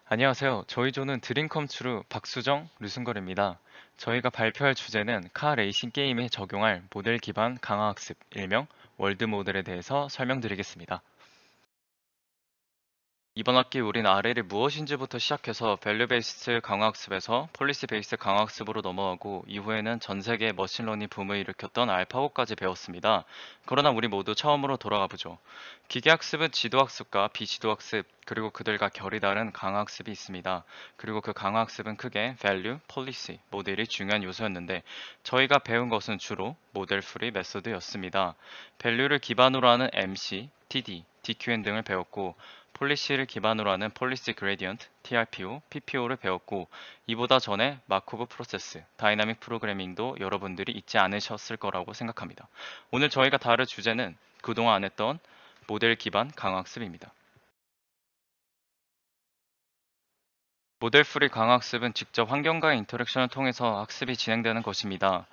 안녕하세요. 저희 조는 드림컴트루 박수정, 류승걸입니다. 저희가 발표할 주제는 카 레이싱 게임에 적용할 모델 기반 강화학습, 일명 월드 모델에 대해서 설명드리겠습니다. 이번 학기 우린 RL이 무엇인지부터 시작해서 밸류 베이스드 강화학습에서 폴리시 베이스드 강화학습으로 넘어가고 이후에는 전 세계 머신러닝 붐을 일으켰던 알파고까지 배웠습니다. 그러나 우리 모두 처음으로 돌아가 보죠. 기계학습은 지도학습과 비지도학습 그리고 그들과 결이 다른 강화학습이 있습니다. 그리고 그 강화학습은 크게 밸류, 폴리시, 모델이 중요한 요소였는데 저희가 배운 것은 주로 모델 프리 메소드였습니다. 밸류를 기반으로 하는 MC, TD, DQN 등을 배웠고 폴리시를 기반으로 하는 폴리시 그레디언트, TRPO, PPO를 배웠고 이보다 전에 마코브 프로세스, 다이나믹 프로그래밍도 여러분들이 잊지 않으셨을 거라고 생각합니다. 오늘 저희가 다룰 주제는 그동안 안 했던 모델 기반 강학습입니다. 모델 프리 강학습은 직접 환경과의 인터랙션을 통해서 학습이 진행되는 것입니다.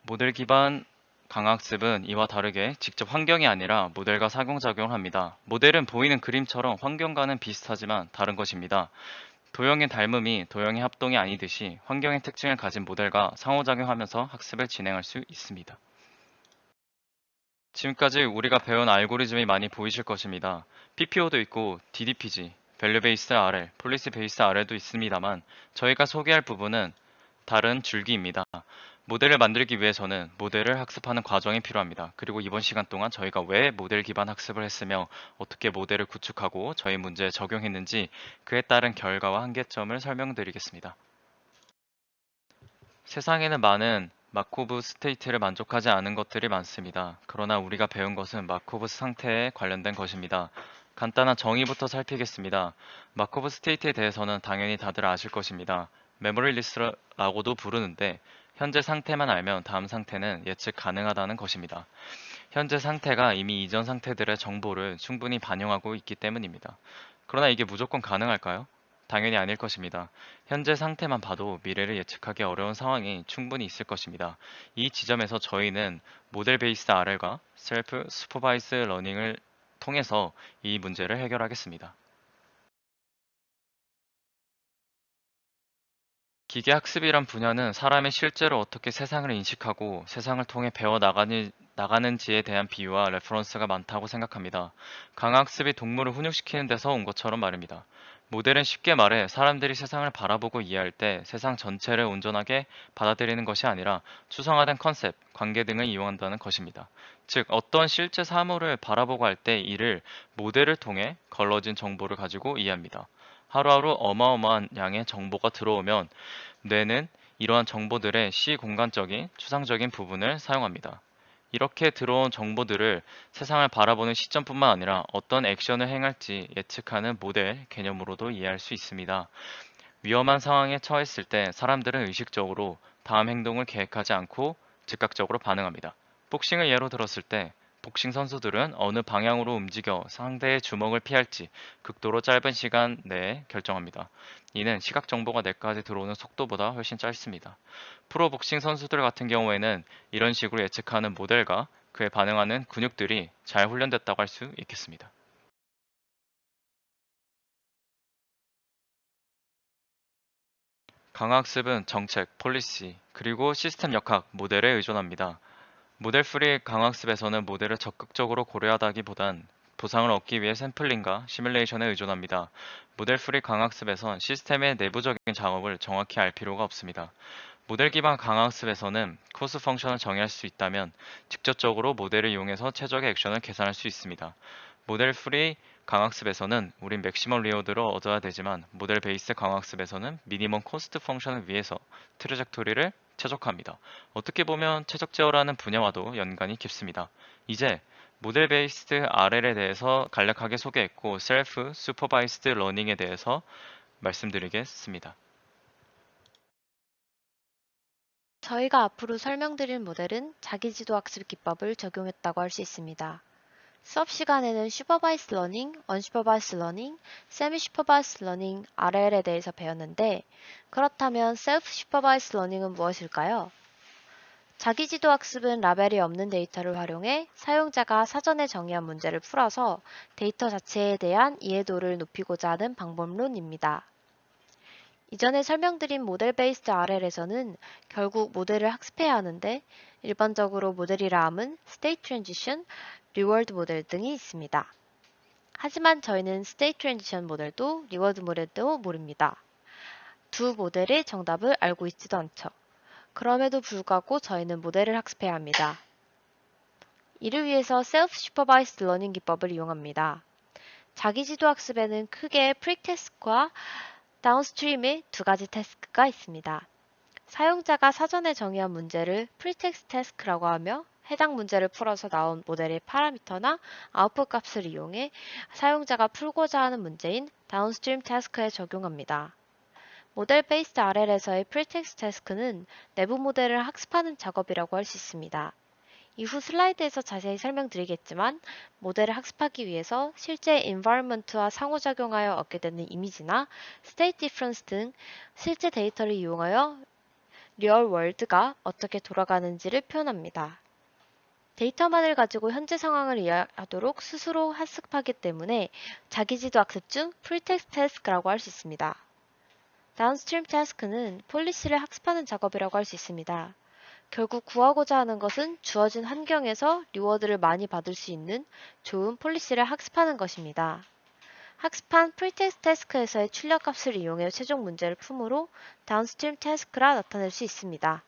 모델 기반 강학습은 이와 다르게 직접 환경이 아니라 모델과 상호작용을 합니다. 모델은 보이는 그림처럼 환경과는 비슷하지만 다른 것입니다. 도형의 닮음이 도형의 합동이 아니듯이 환경의 특징을 가진 모델과 상호작용하면서 학습을 진행할 수 있습니다. 지금까지 우리가 배운 알고리즘이 많이 보이실 것입니다. PPO도 있고 DDPG, Value Based RL, Policy Based RL도 있습니다만 저희가 소개할 부분은 다른 줄기입니다. 모델을 만들기 위해서는 모델을 학습하는 과정이 필요합니다. 그리고 이번 시간 동안 저희가 왜 모델 기반 학습을 했으며 어떻게 모델을 구축하고 저희 문제에 적용했는지 그에 따른 결과와 한계점을 설명드리겠습니다. 세상에는 많은 마코브 스테이트를 만족하지 않은 것들이 많습니다. 그러나 우리가 배운 것은 마코브 상태에 관련된 것입니다. 간단한 정의부터 살피겠습니다. 마코브 스테이트에 대해서는 당연히 다들 아실 것입니다. 메모리 리스트라고도 부르는데 현재 상태만 알면 다음 상태는 예측 가능하다는 것입니다. 현재 상태가 이미 이전 상태들의 정보를 충분히 반영하고 있기 때문입니다. 그러나 이게 무조건 가능할까요? 당연히 아닐 것입니다. 현재 상태만 봐도 미래를 예측하기 어려운 상황이 충분히 있을 것입니다. 이 지점에서 저희는 모델 베이스드 RL과 셀프 슈퍼바이스 러닝을 통해서 이 문제를 해결하겠습니다. 기계학습이란 분야는 사람이 실제로 어떻게 세상을 인식하고 세상을 통해 나가는지에 대한 비유와 레퍼런스가 많다고 생각합니다. 강학습이 동물을 훈육시키는 데서 온 것처럼 말입니다. 모델은 쉽게 말해 사람들이 세상을 바라보고 이해할 때 세상 전체를 온전하게 받아들이는 것이 아니라 추상화된 컨셉, 관계 등을 이용한다는 것입니다. 즉, 어떤 실제 사물을 바라보고 할 때 이를 모델을 통해 걸러진 정보를 가지고 이해합니다. 하루하루 어마어마한 양의 정보가 들어오면 뇌는 이러한 정보들의 시공간적인, 추상적인 부분을 사용합니다. 이렇게 들어온 정보들을 세상을 바라보는 시점뿐만 아니라 어떤 액션을 행할지 예측하는 모델 개념으로도 이해할 수 있습니다. 위험한 상황에 처했을 때 사람들은 의식적으로 다음 행동을 계획하지 않고 즉각적으로 반응합니다. 복싱을 예로 들었을 때 복싱 선수들은 어느 방향으로 움직여 상대의 주먹을 피할지 극도로 짧은 시간 내에 결정합니다. 이는 시각 정보가 뇌까지 들어오는 속도보다 훨씬 짧습니다. 프로 복싱 선수들 같은 경우에는 이런 식으로 예측하는 모델과 그에 반응하는 근육들이 잘 훈련됐다고 할 수 있겠습니다. 강학습은 정책, 폴리시, 그리고 시스템 역학, 모델에 의존합니다. 모델 프리 강학습에서는 모델을 적극적으로 고려하다기보단 보상을 얻기 위해 샘플링과 시뮬레이션에 의존합니다. 모델 프리 강학습에선 시스템의 내부적인 작업을 정확히 알 필요가 없습니다. 모델 기반 강학습에서는 코스 펑션을 정의할 수 있다면 직접적으로 모델을 이용해서 최적의 액션을 계산할 수 있습니다. 모델 프리 강학습에서는 우린 맥시멈 리워드를 얻어야 되지만 모델 베이스 강학습에서는 미니멈 코스트 펑션을 위해서 트레젝토리를 최적화합니다. 어떻게 보면 최적 제어라는 분야와도 연관이 깊습니다. 이제 모델 베이스드 RL에 대해서 간략하게 소개했고 셀프 슈퍼바이스드 러닝에 대해서 말씀드리겠습니다. 저희가 앞으로 설명드릴 모델은 자기지도 학습 기법을 적용했다고 할 수 있습니다. 수업 시간에는 슈퍼바이스 러닝, 언슈퍼바이스 러닝, 세미 슈퍼바이스 러닝, RL에 대해서 배웠는데 그렇다면 셀프 슈퍼바이스 러닝은 무엇일까요? 자기지도 학습은 라벨이 없는 데이터를 활용해 사용자가 사전에 정의한 문제를 풀어서 데이터 자체에 대한 이해도를 높이고자 하는 방법론입니다. 이전에 설명드린 모델 베이스드 RL에서는 결국 모델을 학습해야 하는데 일반적으로 모델이라 함은 스테이트 트랜지션, 리워드 모델 등이 있습니다. 하지만 저희는 스테이트 트랜지션 모델도 리워드 모델도 모릅니다. 두 모델의 정답을 알고 있지도 않죠. 그럼에도 불구하고 저희는 모델을 학습해야 합니다. 이를 위해서 셀프 슈퍼바이스드 러닝 기법을 이용합니다. 자기지도 학습에는 크게 프리태스크와 다운스트림의 두 가지 태스크가 있습니다. 사용자가 사전에 정의한 문제를 프리텍스트 태스크라고 하며 해당 문제를 풀어서 나온 모델의 파라미터나 아웃풋 값을 이용해 사용자가 풀고자 하는 문제인 다운스트림 태스크에 적용합니다. 모델 베이스드 RL에서의 프리텍스트 태스크는 내부 모델을 학습하는 작업이라고 할 수 있습니다. 이후 슬라이드에서 자세히 설명드리겠지만 모델을 학습하기 위해서 실제 environment와 상호작용하여 얻게 되는 이미지나 state difference 등 실제 데이터를 이용하여 리얼 월드가 어떻게 돌아가는지를 표현합니다. 데이터만을 가지고 현재 상황을 이해하도록 스스로 학습하기 때문에 자기지도 학습 중 프리텍스트 태스크라고 할 수 있습니다. 다운스트림 태스크는 폴리시를 학습하는 작업이라고 할 수 있습니다. 결국 구하고자 하는 것은 주어진 환경에서 리워드를 많이 받을 수 있는 좋은 폴리시를 학습하는 것입니다. 학습한 프리텍스트 태스크에서의 출력값을 이용해 최종 문제를 품으로 다운스트림 태스크라 나타낼 수 있습니다.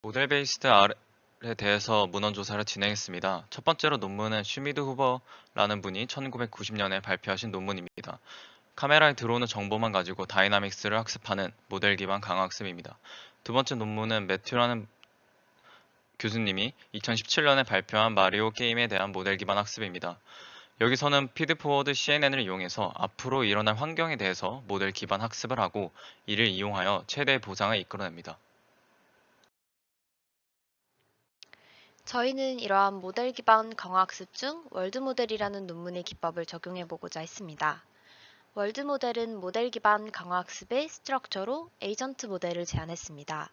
모델 베이스드 R에 대해서 문헌 조사를 진행했습니다. 첫 번째로 논문은 슈미드 후버라는 분이 1990년에 발표하신 논문입니다. 카메라에 들어오는 정보만 가지고 다이나믹스를 학습하는 모델 기반 강화학습입니다. 두 번째 논문은 매튜라는 교수님이 2017년에 발표한 마리오 게임에 대한 모델 기반 학습입니다. 여기서는 피드포워드 CNN을 이용해서 앞으로 일어날 환경에 대해서 모델 기반 학습을 하고 이를 이용하여 최대 보상을 이끌어냅니다. 저희는 이러한 모델 기반 강화학습 중 월드 모델이라는 논문의 기법을 적용해 보고자 했습니다. 월드 모델은 모델 기반 강화학습의 스트럭처로 에이전트 모델을 제안했습니다.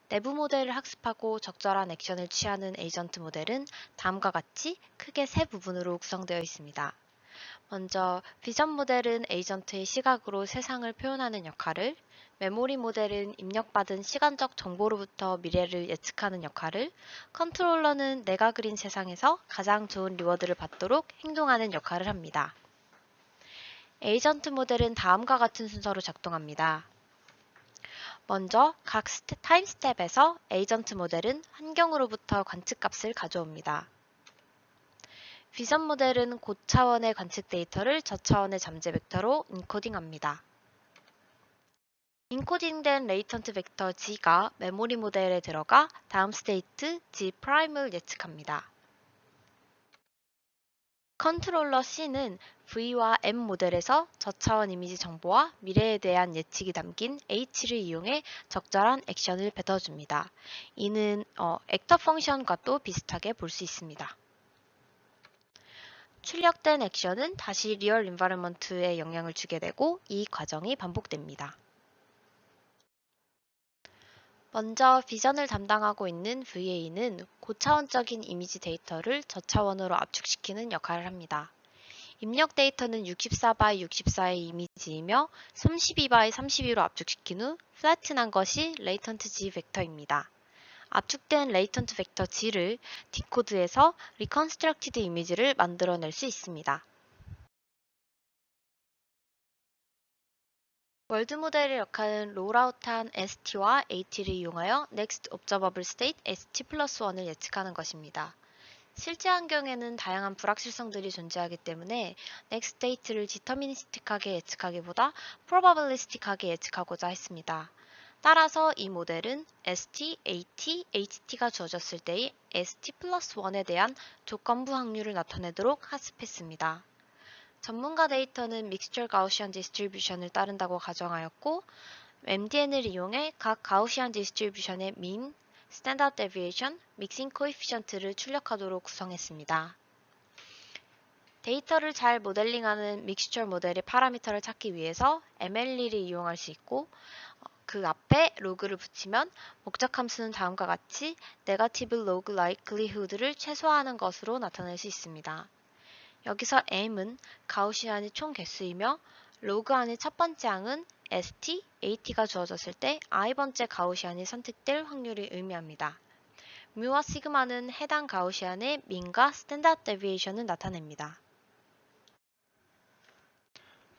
내부 모델을 학습하고 적절한 액션을 취하는 에이전트 모델은 다음과 같이 크게 세 부분으로 구성되어 있습니다. 먼저 비전 모델은 에이전트의 시각으로 세상을 표현하는 역할을, 메모리 모델은 입력받은 시간적 정보로부터 미래를 예측하는 역할을, 컨트롤러는 내가 그린 세상에서 가장 좋은 리워드를 받도록 행동하는 역할을 합니다. 에이전트 모델은 다음과 같은 순서로 작동합니다. 먼저 각 타임 스텝에서 에이전트 모델은 환경으로부터 관측값을 가져옵니다. 비전 모델은 고차원의 관측 데이터를 저차원의 잠재 벡터로 인코딩합니다. 인코딩된 레이턴트 벡터 G가 메모리 모델에 들어가 다음 스테이트 G'을 예측합니다. 컨트롤러 C는 V와 M 모델에서 저차원 이미지 정보와 미래에 대한 예측이 담긴 H를 이용해 적절한 액션을 뱉어줍니다. 이는 액터 펑션과 또 비슷하게 볼 수 있습니다. 출력된 액션은 다시 리얼 인바이러먼트에 영향을 주게 되고 이 과정이 반복됩니다. 먼저 비전을 담당하고 있는 VA는 고차원적인 이미지 데이터를 저차원으로 압축시키는 역할을 합니다. 입력 데이터는 64x 64의 이미지이며 32x 32로 압축시킨 후 플래튼한 것이 레이턴트 G 벡터입니다. 압축된 레이턴트 벡터 G를 디코드해서 리컨스트럭티드 이미지를 만들어낼 수 있습니다. 월드 모델의 역할은 롤아웃한 ST와 AT를 이용하여 Next Observable State ST+1을 예측하는 것입니다. 실제 환경에는 다양한 불확실성들이 존재하기 때문에 Next State를 디터미니스틱하게 예측하기보다 Probabilistic하게 예측하고자 했습니다. 따라서 이 모델은 ST, AT, HT가 주어졌을 때의 ST+1에 대한 조건부 확률을 나타내도록 학습했습니다. 전문가 데이터는 믹스처 가우시안 디스트리뷰션을 따른다고 가정하였고 MDN을 이용해 각 가우시안 디스트리뷰션의 mean, standard deviation, mixing coefficient를 출력하도록 구성했습니다. 데이터를 잘 모델링하는 믹스처 모델의 파라미터를 찾기 위해서 MLE를 이용할 수 있고 그 앞에 로그를 붙이면 목적 함수는 다음과 같이 네거티브 로그 라이클리후드를 최소화하는 것으로 나타낼 수 있습니다. 여기서 m은 가우시안의 총 개수이며 로그 안의 첫 번째 항은 st, at가 주어졌을 때 i번째 가우시안이 선택될 확률을 의미합니다. 뮤와 시그마는 해당 가우시안의 민과 스탠다드 데비에이션을 나타냅니다.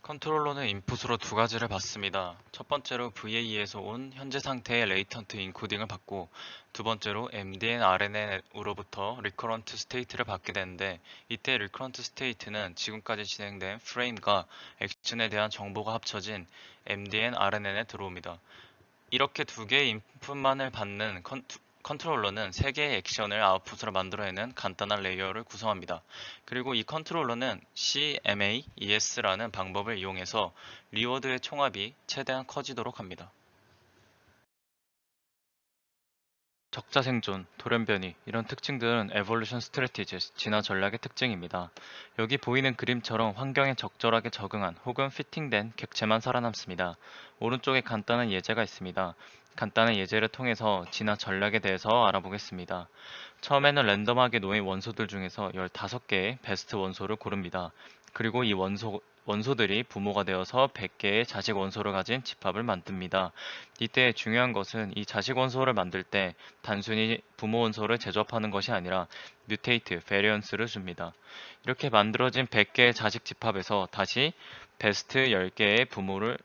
컨트롤러는 인풋으로 두 가지를 받습니다. 첫 번째로 VA에서 온 현재 상태의 레이턴트 인코딩을 받고 두 번째로 MDN RNN으로부터 리커런트 스테이트를 받게 되는데 이때 리커런트 스테이트는 지금까지 진행된 프레임과 액션에 대한 정보가 합쳐진 MDN RNN에 들어옵니다. 이렇게 두 개의 인풋만을 받는 컨트롤러는 세 개의 액션을 아웃풋으로 만들어내는 간단한 레이어를 구성합니다. 그리고 이 컨트롤러는 CMA, ES라는 방법을 이용해서 리워드의 총합이 최대한 커지도록 합니다. 적자 생존, 돌연변이 이런 특징들은 에볼루션 스트래티지, 진화 전략의 특징입니다. 여기 보이는 그림처럼 환경에 적절하게 적응한 혹은 피팅된 객체만 살아남습니다. 오른쪽에 간단한 예제가 있습니다. 간단한 예제를 통해서 진화 전략에 대해서 알아보겠습니다. 처음에는 랜덤하게 놓인 원소들 중에서 15개의 베스트 원소를 고릅니다. 그리고 이 원소들이 부모가 되어서 100개의 자식 원소를 가진 집합을 만듭니다. 이때 중요한 것은 이 자식 원소를 만들 때 단순히 부모 원소를 재조합하는 것이 아니라 뮤테이트, 베리언스를 줍니다. 이렇게 만들어진 100개의 자식 집합에서 다시 베스트 10개의 부모를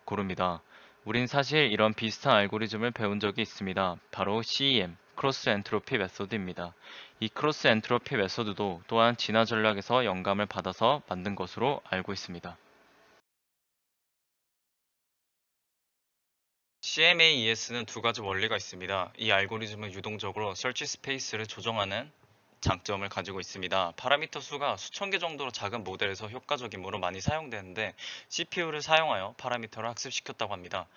고릅니다. 우린 사실 이런 비슷한 알고리즘을 배운 적이 있습니다. 바로 CEM, 크로스 엔트로피 메소드입니다. 이 크로스 엔트로피 메소드도 또한 진화 전략에서 영감을 받아서 만든 것으로 알고 있습니다. CMAES는 두 가지 원리가 있습니다. 이 알고리즘은 유동적으로 설치 스페이스를 조정하는 장점을 가지고 있습니다. 파라미터 수가 수천 개 정도로 작은 모델에서 효과적이므로 많이 사용되는데 CPU를 사용하여 파라미터를 학습시켰다고 합니다.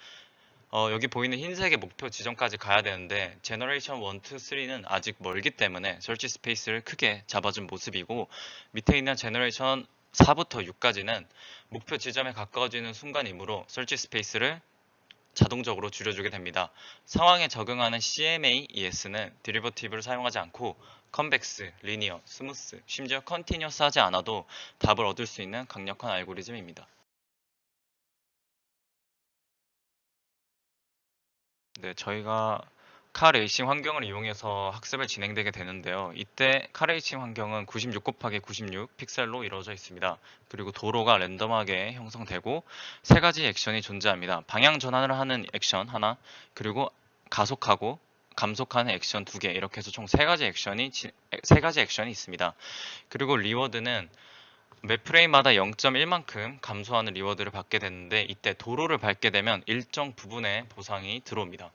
여기 보이는 흰색의 목표 지점까지 가야 되는데 제너레이션 1, 2, 3는 아직 멀기 때문에 설치 스페이스를 크게 잡아준 모습이고 밑에 있는 제너레이션 4부터 6까지는 목표 지점에 가까워지는 순간이므로 설치 스페이스를 자동적으로 줄여주게 됩니다. 상황에 적응하는 CMA-ES는 디리버티브를 사용하지 않고 컨벡스, 리니어, 스무스, 심지어 컨티뉴어스 하지 않아도 답을 얻을 수 있는 강력한 알고리즘입니다. 네, 저희가 카레이싱 환경을 이용해서 학습을 진행되게 되는데요. 이때 카레이싱 환경은 96 곱하기 96 픽셀로 이루어져 있습니다. 그리고 도로가 랜덤하게 형성되고 세 가지 액션이 존재합니다. 방향 전환을 하는 액션 하나, 그리고 가속하고 감속하는 액션 두 개, 이렇게 해서 총 세 가지 액션이 있습니다. 그리고 리워드는 매 프레임마다 0.1만큼 감소하는 리워드를 받게 되는데 이때 도로를 밟게 되면 일정 부분의 보상이 들어옵니다.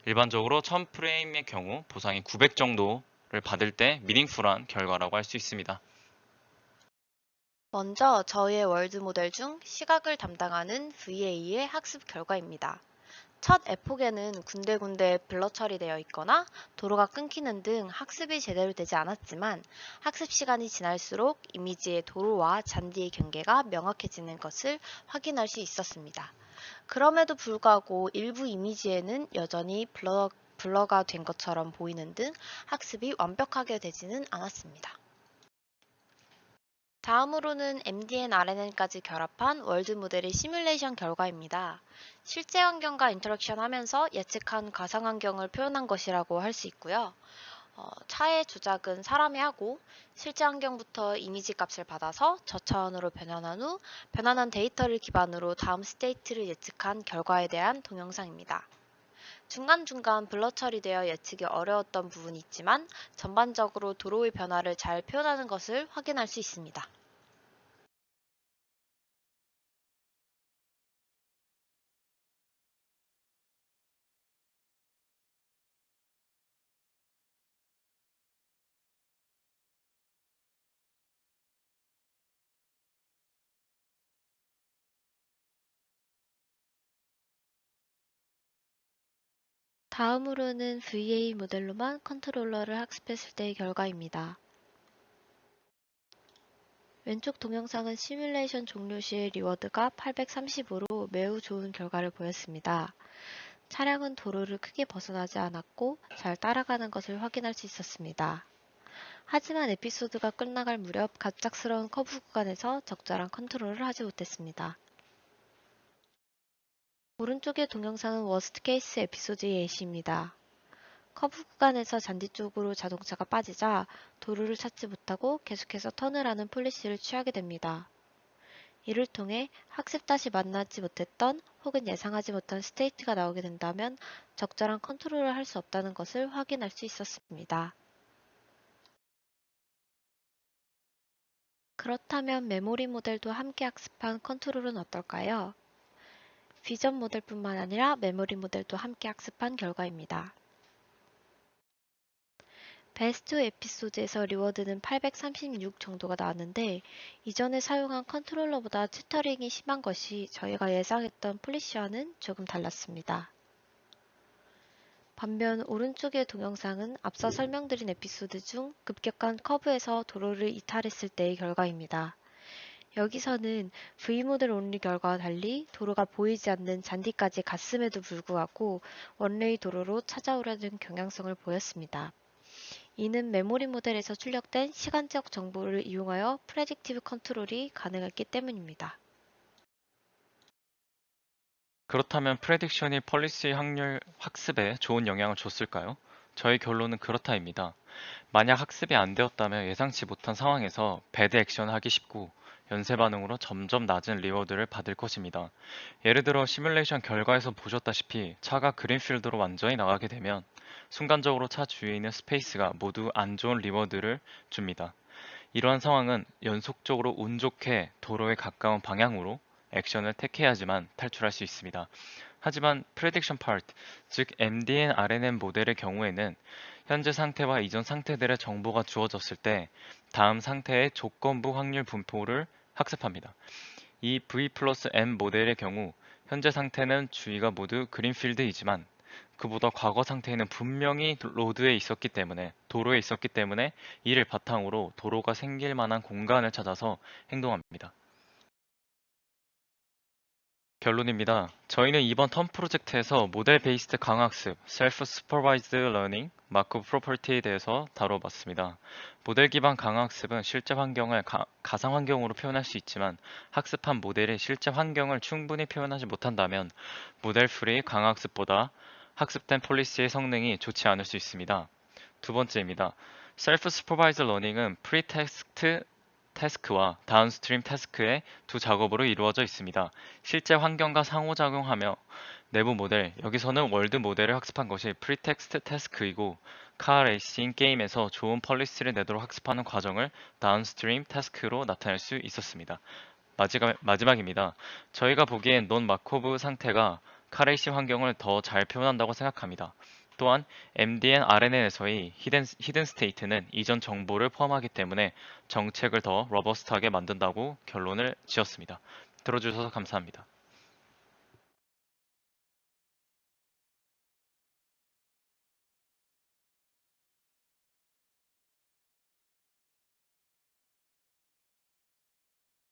일반적으로 1000프레임의 경우 보상이 900 정도를 받을 때 미닝풀한 결과라고 할 수 있습니다. 먼저 저희의 월드 모델 중 시각을 담당하는 VA의 학습 결과입니다. 첫 에폭에는 군데군데 블러 처리되어 있거나 도로가 끊기는 등 학습이 제대로 되지 않았지만 학습 시간이 지날수록 이미지의 도로와 잔디의 경계가 명확해지는 것을 확인할 수 있었습니다. 그럼에도 불구하고 일부 이미지에는 여전히 블러가 된 것처럼 보이는 등 학습이 완벽하게 되지는 않았습니다. 다음으로는 MDN RNN까지 결합한 월드 모델의 시뮬레이션 결과입니다. 실제 환경과 인터랙션 하면서 예측한 가상 환경을 표현한 것이라고 할 수 있고요. 차의 조작은 사람이 하고 실제 환경부터 이미지 값을 받아서 저차원으로 변환한 후 변환한 데이터를 기반으로 다음 스테이트를 예측한 결과에 대한 동영상입니다. 중간중간 블러 처리되어 예측이 어려웠던 부분이 있지만 전반적으로 도로의 변화를 잘 표현하는 것을 확인할 수 있습니다. 다음으로는 VA 모델로만 컨트롤러를 학습했을 때의 결과입니다. 왼쪽 동영상은 시뮬레이션 종료 시의 리워드가 835로 매우 좋은 결과를 보였습니다. 차량은 도로를 크게 벗어나지 않았고 잘 따라가는 것을 확인할 수 있었습니다. 하지만 에피소드가 끝나갈 무렵 갑작스러운 커브 구간에서 적절한 컨트롤을 하지 못했습니다. 오른쪽의 동영상은 워스트 케이스 에피소드의 예시입니다. 커브 구간에서 잔디 쪽으로 자동차가 빠지자 도로를 찾지 못하고 계속해서 턴을 하는 폴리시를 취하게 됩니다. 이를 통해 학습 다시 만나지 못했던 혹은 예상하지 못한 스테이트가 나오게 된다면 적절한 컨트롤을 할 수 없다는 것을 확인할 수 있었습니다. 그렇다면 메모리 모델도 함께 학습한 컨트롤은 어떨까요? 비전 모델뿐만 아니라 메모리 모델도 함께 학습한 결과입니다. 베스트 에피소드에서 리워드는 836 정도가 나왔는데 이전에 사용한 컨트롤러보다 튜터링이 심한 것이 저희가 예상했던 폴리시와는 조금 달랐습니다. 반면 오른쪽의 동영상은 앞서 설명드린 에피소드 중 급격한 커브에서 도로를 이탈했을 때의 결과입니다. 여기서는 V모델 온리 결과와 달리 도로가 보이지 않는 잔디까지 갔음에도 불구하고 원웨이 도로로 찾아오려는 경향성을 보였습니다. 이는 메모리 모델에서 출력된 시간적 정보를 이용하여 프레딕티브 컨트롤이 가능했기 때문입니다. 그렇다면 프레딕션이 폴리시 확률 학습에 좋은 영향을 줬을까요? 저희 결론은 그렇다입니다. 만약 학습이 안 되었다면 예상치 못한 상황에서 배드 액션을 하기 쉽고 연쇄 반응으로 점점 낮은 리워드를 받을 것입니다. 예를 들어 시뮬레이션 결과에서 보셨다시피 차가 그린필드로 완전히 나가게 되면 순간적으로 차 주위에 있는 스페이스가 모두 안 좋은 리워드를 줍니다. 이러한 상황은 연속적으로 운 좋게 도로에 가까운 방향으로 액션을 택해야지만 탈출할 수 있습니다. 하지만 Prediction Part, 즉 MDN RNN 모델의 경우에는 현재 상태와 이전 상태들의 정보가 주어졌을 때 다음 상태의 조건부 확률 분포를 학습합니다. 이 V 플러스 M 모델의 경우 현재 상태는 주위가 모두 그린필드이지만 그보다 과거 상태에는 분명히 로드에 있었기 때문에 도로에 있었기 때문에 이를 바탕으로 도로가 생길 만한 공간을 찾아서 행동합니다. 결론입니다. 저희는 이번 턴 프로젝트에서 모델 베이스드 강학습, 셀프 슈퍼바이즈드 러닝, 마크업 프로퍼티에 대해서 다뤄봤습니다. 모델 기반 강학습은 실제 환경을 가상 환경으로 표현할 수 있지만 학습한 모델의 실제 환경을 충분히 표현하지 못한다면 모델 프리 강학습보다 학습된 폴리시의 성능이 좋지 않을 수 있습니다. 두 번째입니다. 셀프 슈퍼바이즈 러닝은 프리텍스트 태스크와 다운스트림 태스크의 두 작업으로 이루어져 있습니다. 실제 환경과 상호작용하며 내부 모델, 여기서는 월드 모델을 학습한 것이 프리텍스트 태스크이고 카 레이싱 게임에서 좋은 폴리시를 내도록 학습하는 과정을 다운스트림 태스크로 나타낼 수 있었습니다. 마지막입니다. 저희가 보기엔 논 마코브 상태가 카레이싱 환경을 더 잘 표현한다고 생각합니다. 또한 MDN RNN에서의 히든 스테이트는 이전 정보를 포함하기 때문에 정책을 더 러버스트하게 만든다고 결론을 지었습니다. 들어주셔서 감사합니다.